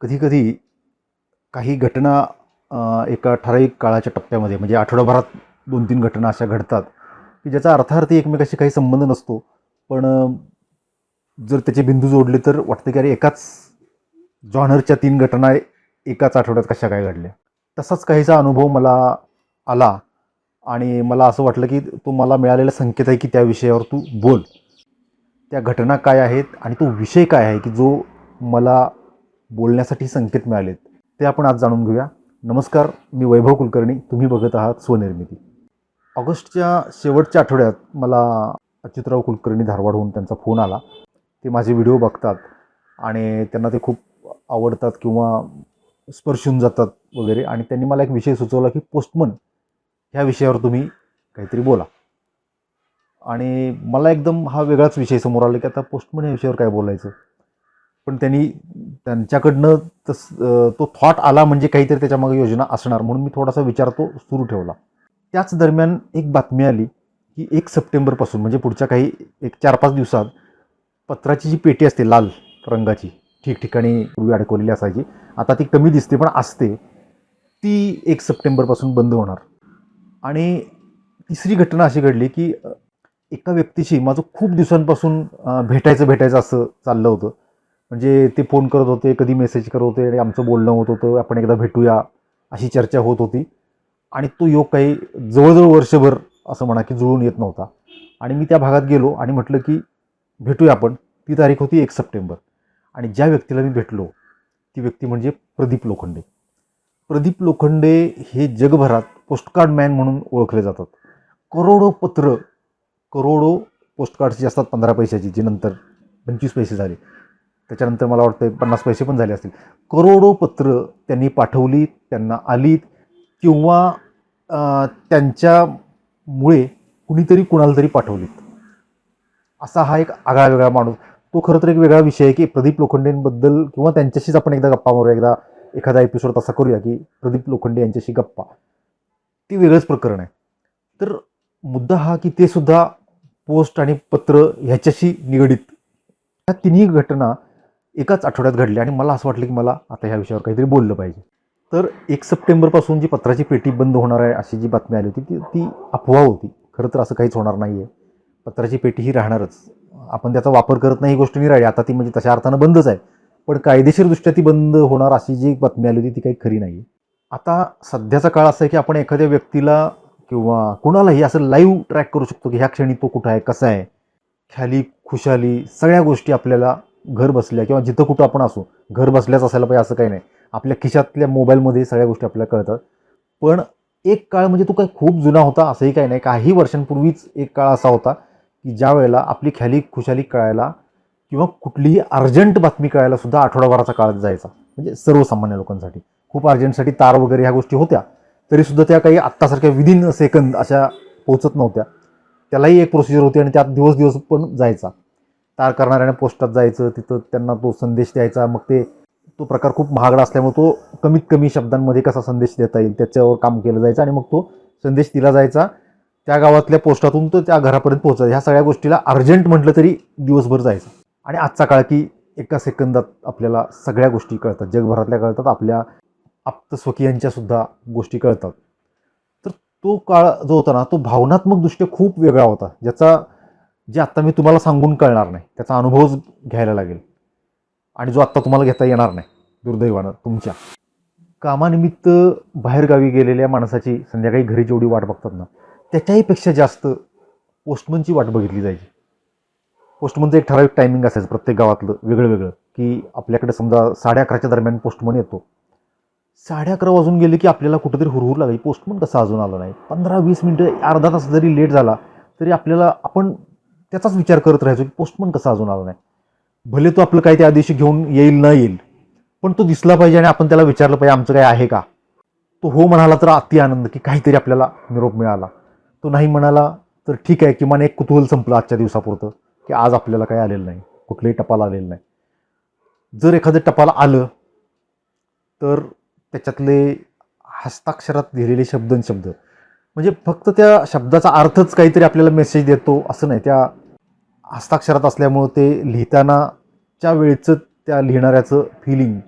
कधी-कधी काही घटना एका ठराविक काळाच्या टप्प्यामध्ये म्हणजे आठवडाभरात 2-3 घटना अशा घडतात, की ज्याचा अर्थार्थी एकमेकाशी काही संबंध नसतो. पण जर त्याचे बिंदू जोडले तर वाटतं की अरे एकाच जॉनरच्या 3 घटना एकाच आठवड्यात कशा काय घडल्या. तसाच काहीसा अनुभव मला आला आणि मला असं वाटलं की तो मला मिळालेला संकेत आहे की त्या विषयावर तू बोल. त्या घटना काय आहेत आणि तो विषय काय आहे की जो मला बोलण्यासाठी संकेत मिळालेत, ते आपण आज जाणून घेऊया. नमस्कार, मी वैभव कुलकर्णी. तुम्ही बघत आहात स्वनिर्मिती. ऑगस्टच्या शेवटच्या आठवड्यात मला अच्युतराव कुलकर्णी धारवाडहून त्यांचा फोन आला. ते माझे व्हिडिओ बघतात आणि त्यांना ते खूप आवडतात किंवा स्पर्शून जातात वगैरे, आणि त्यांनी मला एक विषय सुचवला की पोस्टमन ह्या विषयावर तुम्ही काहीतरी बोला. आणि मला एकदम हा वेगळाच विषय समोर आला की आता पोस्टमन या विषयावर काय बोलायचं. पण त्यांच्याकडनं तो थॉट आला म्हणजे काहीतरी त्याच्यामागे योजना असणार, म्हणून मी थोडासा विचार तो सुरू ठेवला. त्याच दरम्यान एक बातमी आली की 1 सप्टेंबरपासून म्हणजे पुढच्या काही एक 4-5 दिवसात पत्राची जी पेटी असते लाल रंगाची, ठिकठिकाणी पूर्वी अडकवलेली असायची, आता ती कमी दिसते पण असते, ती 1 सप्टेंबरपासून बंद होणार. आणि तिसरी घटना अशी घडली की एका व्यक्तीशी माझं खूप दिवसांपासून भेटायचं असं चाललं होतं. म्हणजे ते फोन करत होते, कधी मेसेज करत होते आणि आमचं बोलणं होत होतं, आपण एकदा भेटूया अशी चर्चा होत होती. आणि तो योग काही जवळजवळ वर्षभर असं म्हणा की जुळून येत नव्हता. आणि मी त्या भागात गेलो आणि म्हटलं की भेटूया आपण. ती तारीख होती 1 सप्टेंबर. आणि ज्या व्यक्तीला मी भेटलो ती व्यक्ती म्हणजे प्रदीप लोखंडे. प्रदीप लोखंडे हे जगभरात पोस्टकार्ड मॅन म्हणून ओळखले जातात. करोडो पोस्टकार्ड्सची असतात 15 पैशाची, जी नंतर 25 पैसे झाले, त्याच्यानंतर मला वाटतं 50 पैसे पण झाले असतील. करोडो पत्र त्यांनी पाठवली, त्यांना आलीत किंवा त्यांच्यामुळे कुणीतरी कुणाला तरी पाठवलीत. असा हा एक आगळा-वेगळा माणूस. तो खरं तर एक वेगळा विषय आहे की प्रदीप लोखंडेंबद्दल किंवा त्यांच्याशीच आपण एकदा गप्पा मारूया, एखादा एपिसोड तसा करूया की प्रदीप लोखंडे यांच्याशी गप्पा. ती वेगळंच प्रकरण आहे. तर मुद्दा हा की ते सुद्धा पोस्ट आणि पत्र ह्याच्याशी निगडीत. ह्या तिन्ही घटना एकाच आठवड्यात घडल्या आणि मला असं वाटलं की मला आता ह्या विषयावर काहीतरी बोललं पाहिजे. तर 1 सप्टेंबरपासून जी पत्राची पेटी बंद होणार आहे अशी जी बातमी आली होती ती अफवा होती. खरं तर असं काहीच होणार नाही आहे. पत्राची पेटी ही राहणारच. आपण त्याचा वापर करत नाही ही गोष्ट नाही राहिली. आता ती म्हणजे तशा अर्थानं बंदच आहे. पण कायदेशीरदृष्ट्या ती बंद होणार अशी जी बातमी आली होती ती काही खरी नाही. आता सध्याचा काळ असा आहे की आपण एखाद्या व्यक्तीला किंवा कुणालाही असं लाईव्ह ट्रॅक करू शकतो की ह्या क्षणी तो कुठं आहे, कसा आहे, ख्याली खुशाली सगळ्या गोष्टी आपल्याला घर बसल्या किंवा जिथं कुठं आपण असो, घर बसल्याच असायला पाहिजे असं काही नाही. आपल्या खिशातल्या मोबाईलमध्ये सगळ्या गोष्टी आपल्याला कळतात. पण एक काळ म्हणजे तो काही खूप जुना होता असंही काही नाही. काही वर्षांपूर्वीच एक काळ असा होता की ज्या वेळेला आपली ख्याली खुशाली कळायला किंवा कुठलीही अर्जंट बातमी कळायला सुद्धा आठवडाभराचा काळ जायचा. म्हणजे सर्वसामान्य लोकांसाठी खूप अर्जंटसाठी तार वगैरे ह्या गोष्टी होत्या, तरीसुद्धा त्या काही आत्तासारख्या विदिन सेकंद अशा पोहोचत नव्हत्या. त्यालाही एक प्रोसिजर होती आणि त्यात दिवस पण जायचा. तार करणाऱ्याने पोस्टात जायचं, तिथं त्यांना तो संदेश द्यायचा. मग तो प्रकार खूप महागडा असल्यामुळे तो कमीत कमी शब्दांमध्ये कसा संदेश देता येईल त्याच्यावर काम केलं जायचं आणि मग तो संदेश दिला जायचा. त्या गावातल्या पोस्टातून तो त्या घरापर्यंत पोहोचायचा. ह्या सगळ्या गोष्टीला अर्जंट म्हटलं तरी दिवसभर जायचं. आणि आजचा काळ की एका सेकंदात आपल्याला सगळ्या गोष्टी कळतात, जगभरातल्या कळतात, आपल्या आप्तस्वकीयांच्या सुद्धा गोष्टी कळतात. तर तो काळ जो होता ना तो भावनात्मकदृष्ट्या खूप वेगळा होता, जे आत्ता मी तुम्हाला सांगून कळणार नाही. त्याचा अनुभवच घ्यायला लागेल आणि जो आत्ता तुम्हाला घेता येणार नाही दुर्दैवानं. तुमच्या कामानिमित्त बाहेरगावी गेलेल्या माणसाची संध्याकाळी घरी जेवढी वाट बघतात ना, त्याच्याहीपेक्षा जास्त पोस्टमनची वाट बघितली जायची. पोस्टमनचं एक ठराविक टायमिंग असायचं प्रत्येक गावातलं वेगळं की आपल्याकडे समजा 11:30च्या दरम्यान पोस्टमन येतो. 11:30 वाजून गेले की आपल्याला कुठेतरी हुरहुर लागायची, पोस्टमन कसा अजून आला नाही. 15-20 मिनिटं अर्धा तास जरी लेट झाला तरी आपण त्याचाच विचार करत राहायचो की पोस्टमन कसा अजून आला नाही. भले तो आपलं काही त्या दिवशी घेऊन येईल न येईल, पण तो दिसला पाहिजे आणि आपण त्याला विचारलं पाहिजे आमचं काय आहे का. तो हो म्हणाला तर अति आनंद की काहीतरी आपल्याला निरोप मिळाला. तो नाही म्हणाला तर ठीक आहे, किमान एक कुतूहल संपलं आजच्या दिवसापुरतं की आज आपल्याला काही आलेलं नाही, कुठलंही टपाल आलेलं नाही. जर एखादं टपाल आलं तर त्याच्यातले हस्ताक्षरात लिहिलेले शब्द म्हणजे फक्त त्या शब्दाचा अर्थच काहीतरी आपल्याला मेसेज देतो असं नाही. त्या हस्ताक्षरात असल्यामुळं ते लिहितानाच्या वेळचं त्या लिहिणाऱ्याचं फिलिंग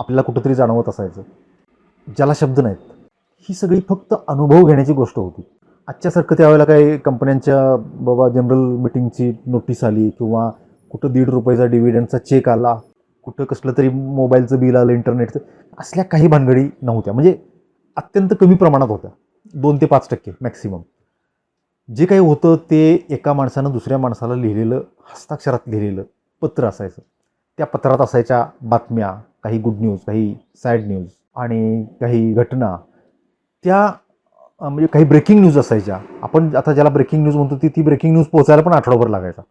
आपल्याला कुठंतरी जाणवत असायचं, ज्याला शब्द नाहीत. ही सगळी फक्त अनुभव घेण्याची गोष्ट होती. आजच्यासारखं त्यावेळेला काही कंपन्यांच्या बाबा जनरल मिटिंगची नोटीस आली किंवा कुठं ₹1.5 डिव्हिडंडचा चेक आला, कुठं कसलं तरी मोबाईलचं बिल आलं, इंटरनेटचं, असल्या काही भानगडी नव्हत्या. म्हणजे अत्यंत कमी प्रमाणात होत्या, 2 ते 5% मॅक्सिमम. जे काही होतं ते एका माणसानं दुसऱ्या माणसाला लिहिलेलं, हस्ताक्षरात लिहिलेलं पत्र असायचं. त्या पत्रात असायच्या बातम्या, काही गुड न्यूज, काही सॅड न्यूज आणि काही घटना. त्या म्हणजे काही ब्रेकिंग न्यूज असायच्या. आपण आता ज्याला ब्रेकिंग न्यूज म्हणतो ती ब्रेकिंग न्यूज पोहोचायला पण आठवडाभर लागायचा.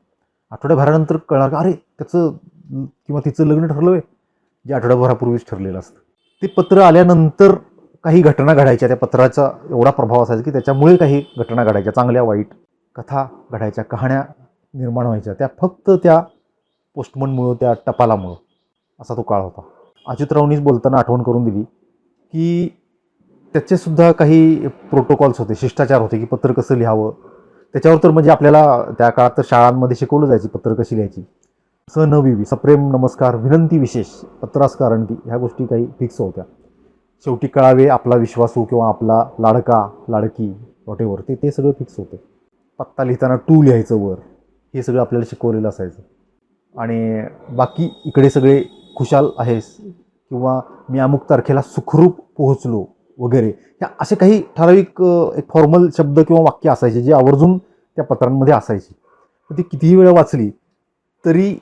आठवड्याभरानंतर कळणार, अरे त्याचं किंवा तिचं लग्न ठरलं आहे, जे आठवड्याभरापूर्वीच ठरलेलं असतं. ते पत्र आल्यानंतर काही घटना घडायच्या. त्या पत्राचा एवढा प्रभाव असायचा की त्याच्यामुळे काही घटना घडायच्या, चांगल्या वाईट कथा घडायच्या, कहाण्या निर्माण व्हायच्या. त्या फक्त त्या पोस्टमनमुळं, त्या टपालामुळं. असा तो काळ होता. अच्युतरावनीच बोलताना आठवण करून दिली की त्याचेसुद्धा काही प्रोटोकॉल्स होते, शिष्टाचार होते की पत्र कसं लिहावं. त्याच्यावर तर म्हणजे आपल्याला त्या काळात तर शाळांमध्ये शिकवलं जायची पत्र कशी लिहायची. स न विवी, सप्रेम नमस्कार, विनंती विशेष, पत्रास कारणकी, ह्या गोष्टी काही फिक्स होत्या. शेवटी कळावे आपला विश्वासू किंवा आपला लाडका लाडकी वॉटेवर, ते सगळं फिक्स होतं. पत्ता लिहिताना टू लिहायचं वर, हे सगळं आपल्याला शिकवलेलं असायचं. आणि बाकी इकडे सगळे खुशाल आहेस किंवा मी अमुक तारखेला सुखरूप पोहोचलो वगैरे, ह्या असे काही ठराविक एक फॉर्मल शब्द किंवा वाक्य असायचे जे आवर्जून त्या पत्रांमध्ये असायची. ती कितीही वेळा वाचली तरी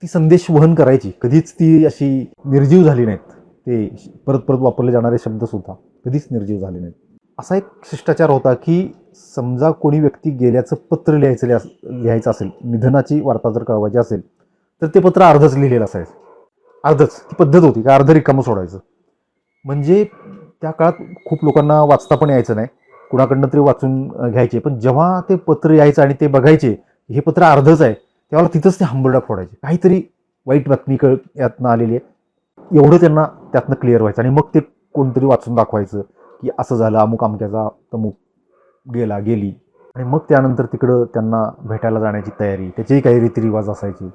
ती संदेश वहन करायची. कधीच ती अशी निर्जीव झाली नाहीत. ते परत परत वापरले जाणारे शब्दसुद्धा कधीच निर्जीव झाले नाहीत. असा एक शिष्टाचार होता की समजा कोणी व्यक्ती गेल्याचं पत्र लिहायचं असेल, निधनाची वार्ता जर कळवायची असेल, तर ते पत्र अर्धच लिहिलेलं असायचं. अर्धच, ती पद्धत होती का अर्ध रिकामं सोडायचं. म्हणजे त्या काळात खूप लोकांना वाचता पण यायचं नाही, कुणाकडनं तरी वाचून घ्यायचे. पण जेव्हा ते पत्र यायचं आणि ते बघायचे हे पत्र अर्धच आहे, तेव्हा तिथंच ते हंबरडा फोडायचे. काहीतरी वाईट बातमी यातनं आलेली आहे एवढं त्यांना त्यातनं क्लिअर व्हायचं. आणि मग ते कोणतरी वाचून दाखवायचं की असं झालं, अमुक अमक्याचा तमुक गेली. आणि मग त्यानंतर तिकडं त्यांना भेटायला जाण्याची तयारी, त्याचेही काही रीतिरिवाज असायचे.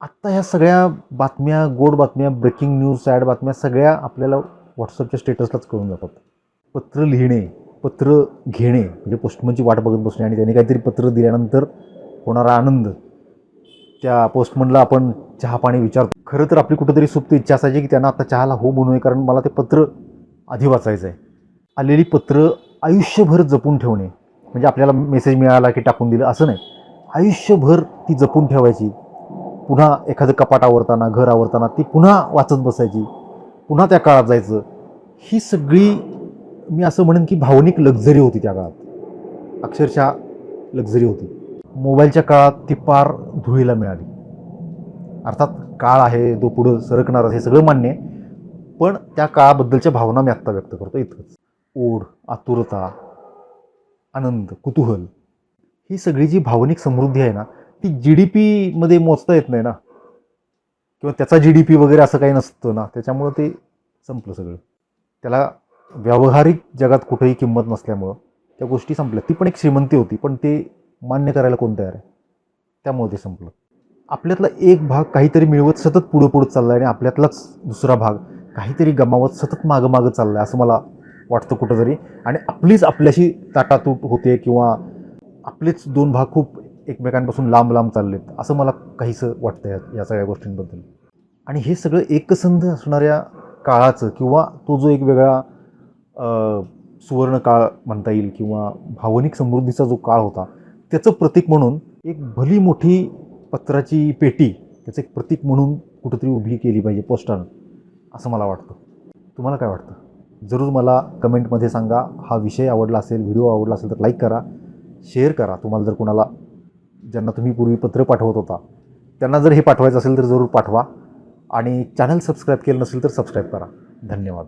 आत्ता ह्या सगळ्या बातम्या, गोड बातम्या, ब्रेकिंग न्यूज, सॅड बातम्या सगळ्या आपल्याला व्हॉट्सअपच्या स्टेटसलाच कळून जातात. पत्र लिहिणे, पत्र घेणे, म्हणजे पोस्टमनची वाट बघत बसणे आणि त्याने काहीतरी पत्र दिल्यानंतर होणारा आनंद, त्या पोस्टमनला आपण चहा पाणी विचारतो. खरं तर आपली कुठंतरी सुप्त इच्छा असायची की त्यांना आता चहाला हो बनवूया, कारण मला ते पत्र आधी वाचायचं आहे. आलेली पत्र आयुष्यभर जपून ठेवणे, म्हणजे आपल्याला मेसेज मिळाला की टाकून दिलं असं नाही, आयुष्यभर ती जपून ठेवायची. पुन्हा एखादं कपाट आवरताना, घर आवरताना ती पुन्हा वाचत बसायची, पुन्हा त्या काळात जायचं. ही सगळी मी असं म्हणेन की भावनिक लक्झरी होती त्या काळात, अक्षरशः लक्झरी होती. मोबाईलच्या काळात ती पार धुळीला मिळाली. अर्थात काळ आहे, तो पुढं सरकणार, हे सगळं मान्य आहे. पण त्या काळाबद्दलच्या भावना मी आत्ता व्यक्त करतो इतकंच. ओढ, आतुरता, आनंद, कुतूहल, ही सगळी जी भावनिक समृद्धी आहे ना, ती GDP मध्ये मोजता येत नाही ना, किंवा त्याचा GDP वगैरे असं काही नसतं ना. त्याच्यामुळं ते संपलं सगळं. त्याला व्यावहारिक जगात कुठेही किंमत नसल्यामुळं त्या गोष्टी संपल्या. ती पण एक श्रीमंती होती, पण ते मान्य करायला कोण तयार आहे, त्यामुळे ते संपलं. आपल्यातला एक भाग काहीतरी मिळवत सतत पुढं चालला आहे आणि आपल्यातलाच दुसरा भाग काहीतरी गमावत सतत मागं चालला आहे असं मला वाटतं कुठंतरी. आणि आपलीच आपल्याशी ताटातूट होते किंवा आपलेच दोन भाग खूप एकमेकांपासून लांब चाललेत असं मला काहीसं वाटतं या सगळ्या गोष्टींबद्दल. आणि हे सगळं एकसंध असणाऱ्या काळाचं किंवा तो जो एक वेगळा सुवर्ण काळ म्हणता येईल किंवा भावनिक समृद्धीचा जो काळ होता, त्याचं प्रतीक म्हणून एक भली मोठी पत्राची पेटी त्याचं एक प्रतीक म्हणून कुठंतरी उभी केली पाहिजे पोस्टानं, असं मला वाटतं. तुम्हाला काय वाटतं? जरूर मला कमेंटमध्ये सांगा. हा विषय आवडला असेल, व्हिडिओ आवडला असेल तर लाईक करा, शेअर करा. तुम्हाला जर कोणाला, ज्यांना तुम्ही पूर्वी पत्र पाठवत होता त्यांना जर हे पाठवायचं असेल तर जरूर पाठवा. आणि चॅनल सबस्क्राईब केलं नसेल तर सबस्क्राईब करा. धन्यवाद.